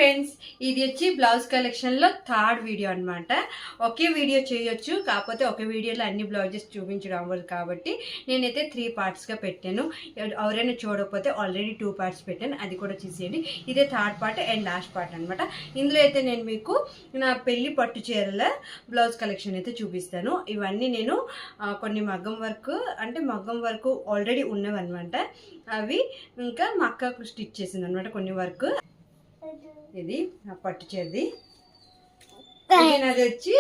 Friends, ఇది వచ్చి blouse collection లో థర్డ్ వీడియో అన్నమాట. ఒకే వీడియో చేయొచ్చు, కాకపోతే ఒక వీడియోలో అన్ని బ్లౌజెస్ చూపించడం అవ్వదు కాబట్టి నేనైతే 3 parts గా పెట్టాను. ఎవరైనా చూడకపోతే ఆల్రెడీ 2 parts పెట్టాను, అది కూడా చూసేయండి. ఇదే third part and last part అనమాట. ఇందులో అయితే నేను మీకు నా పెళ్లి పట్టు చీరల బ్లౌజ్ కలెక్షన్ అయితే చూపిస్తాను. ఇవన్నీ నేను కొన్ని మగ్గం వర్క్ ఆల్రెడీ ఉన్నవన్నమాట. అవి ఇంకా మా అక్కకు స్టిచ్ చేసింది అనమాట కొన్ని వర్క్. ఇది నా పట్టు చీరది. అది వచ్చి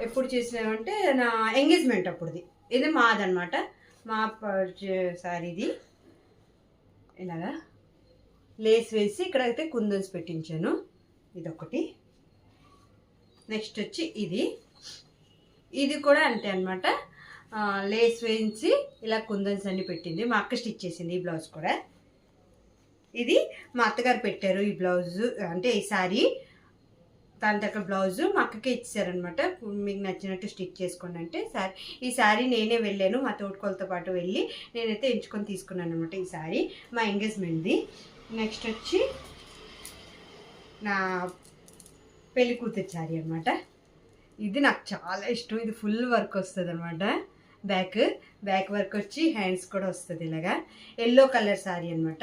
ఎప్పుడు చేసినామంటే నా ఎంగేజ్మెంట్ అప్పుడుది. ఇది మాదనమాట, మా సారీది. ఇలాగా లేస్ వేసి ఇక్కడైతే కుందన్స్ పెట్టించాను. ఇదొకటి. నెక్స్ట్ వచ్చి ఇది కూడా అంతే అనమాట. లేస్ వేయించి ఇలా కుందన్స్ అన్ని పెట్టింది. మా అక్క స్టిచ్ చేసింది ఈ బ్లౌజ్ కూడా. ఇది మా అత్తగారు పెట్టారు ఈ బ్లౌజ్, అంటే ఈ శారీ. దాని దగ్గర బ్లౌజ్ మా అక్కకే ఇచ్చారనమాట. మీకు నచ్చినట్టు స్టిచ్ చేసుకోండి అంటే ఈ శారీ నేనే వెళ్ళాను, మా తోడుకోలతో పాటు వెళ్ళి నేనైతే ఎంచుకొని తీసుకున్నాను అనమాట. ఈ శారీ మా ఎంగేజ్మెంట్ది. నెక్స్ట్ వచ్చి నా పెళ్లి కూతురు శారీ అనమాట. ఇది నాకు చాలా ఇష్టం. ఇది ఫుల్ వర్క్ వస్తుంది అనమాట. బ్యాక్ వర్క్ వచ్చి హ్యాండ్స్ కూడా వస్తుంది. ఇలాగా ఎల్లో కలర్ శారీ అనమాట.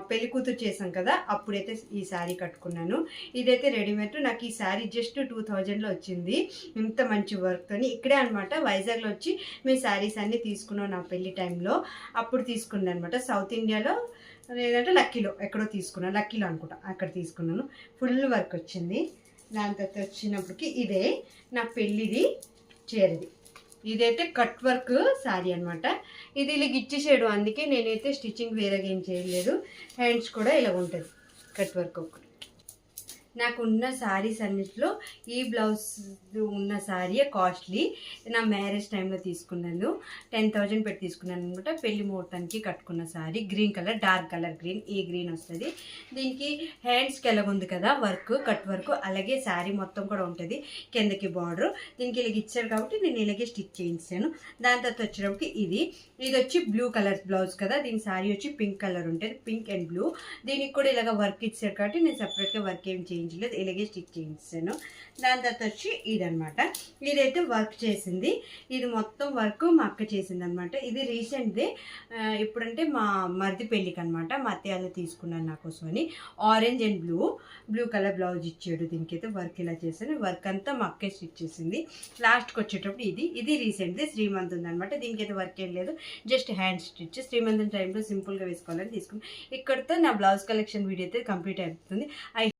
పెళ్లి కూతురు చేసాం కదా, అప్పుడైతే ఈ శారీ కట్టుకున్నాను. ఇదైతే రెడీమేడ్. నాకు ఈ శారీ జస్ట్ 2000లో వచ్చింది. ఇంత మంచి వర్క్తో ఇక్కడే అనమాట వైజాగ్లో వచ్చి మేము శారీస్ అన్నీ తీసుకున్నాం. నా పెళ్లి టైంలో అప్పుడు తీసుకున్నాను అనమాట. సౌత్ ఇండియాలో లేదంటే లక్కీలో ఎక్కడో తీసుకున్నాను, లక్కీలో అనుకుంటా, అక్కడ తీసుకున్నాను. ఫుల్ వర్క్ వచ్చింది. దాని తర్వాత వచ్చినప్పటికి ఇదే నా పెళ్ళిది చీరది. ఇదైతే కట్ వర్క్ శారీ అనమాట. ఇది ఇలా ఇచ్చేసాడు, అందుకే నేనైతే స్టిచ్చింగ్ వేరేగా ఏం చేయలేదు. హ్యాండ్స్ కూడా ఇలా ఉంటుంది, కట్ వర్క్ ఒకటి. నాకు ఉన్న శారీస్ అన్నింటిలో ఈ బ్లౌజ్ ఉన్న శారీ కాస్ట్లీ. నా మ్యారేజ్ టైంలో తీసుకున్నాను, 10,000 పెట్టి తీసుకున్నాను అనమాట. పెళ్లి ముహూర్తానికి కట్టుకున్న sari. Green colour, dark colour green, ఈ గ్రీన్ వస్తుంది. దీనికి హ్యాండ్స్కి ఎలాగుంది కదా వర్క్, కట్ వర్క్, అలాగే శారీ మొత్తం కూడా ఉంటుంది. కిందకి బార్డర్ దీనికి ఇలాగ ఇచ్చారు కాబట్టి నేను ఇలాగే స్టిచ్ చేయించాను. దాని తర్వాత వచ్చినప్పటికి ఇది వచ్చి బ్లూ కలర్ బ్లౌజ్ కదా, దీని శారీ వచ్చి పింక్ కలర్ ఉంటుంది, పింక్ అండ్ బ్లూ. దీనికి కూడా ఇలాగ వర్క్ ఇచ్చారు కాబట్టి నేను సపరేట్గా వర్క్ ఏం చేయించలేదు, ఇలాగే స్టిచ్ చేయించాను. దాని తర్వాత వచ్చి ఇదనమాట. ఇదైతే వర్క్ చేసింది. ఇది మొత్తం వర్క్ మా అక్క చేసింది అనమాట. ఇది రీసెంట్దే. ఇప్పుడంటే మా మరిది పెళ్ళికి అనమాట. మా అత్తయ్యలో తీసుకున్నాను నా కోసమని. Orange and blue colour blouse ఇచ్చాడు. దీనికైతే వర్క్ ఇలా చేశాను. వర్క్ అంతా మా అక్కే స్టిచ్ చేసింది. లాస్ట్కి వచ్చేటప్పుడు ఇది రీసెంట్ది. శ్రీమంత్ ఉందనమాట. దీనికైతే వర్క్ ఏం లేదు, జస్ట్ హ్యాండ్ స్టిచ్. శ్రీమంత్ టైంలో సింపుల్గా వేసుకోవాలని తీసుకున్నాను. ఇక్కడితో నా బ్లౌజ్ కలెక్షన్ వీడియో అయితే కంప్లీట్ అవుతుంది.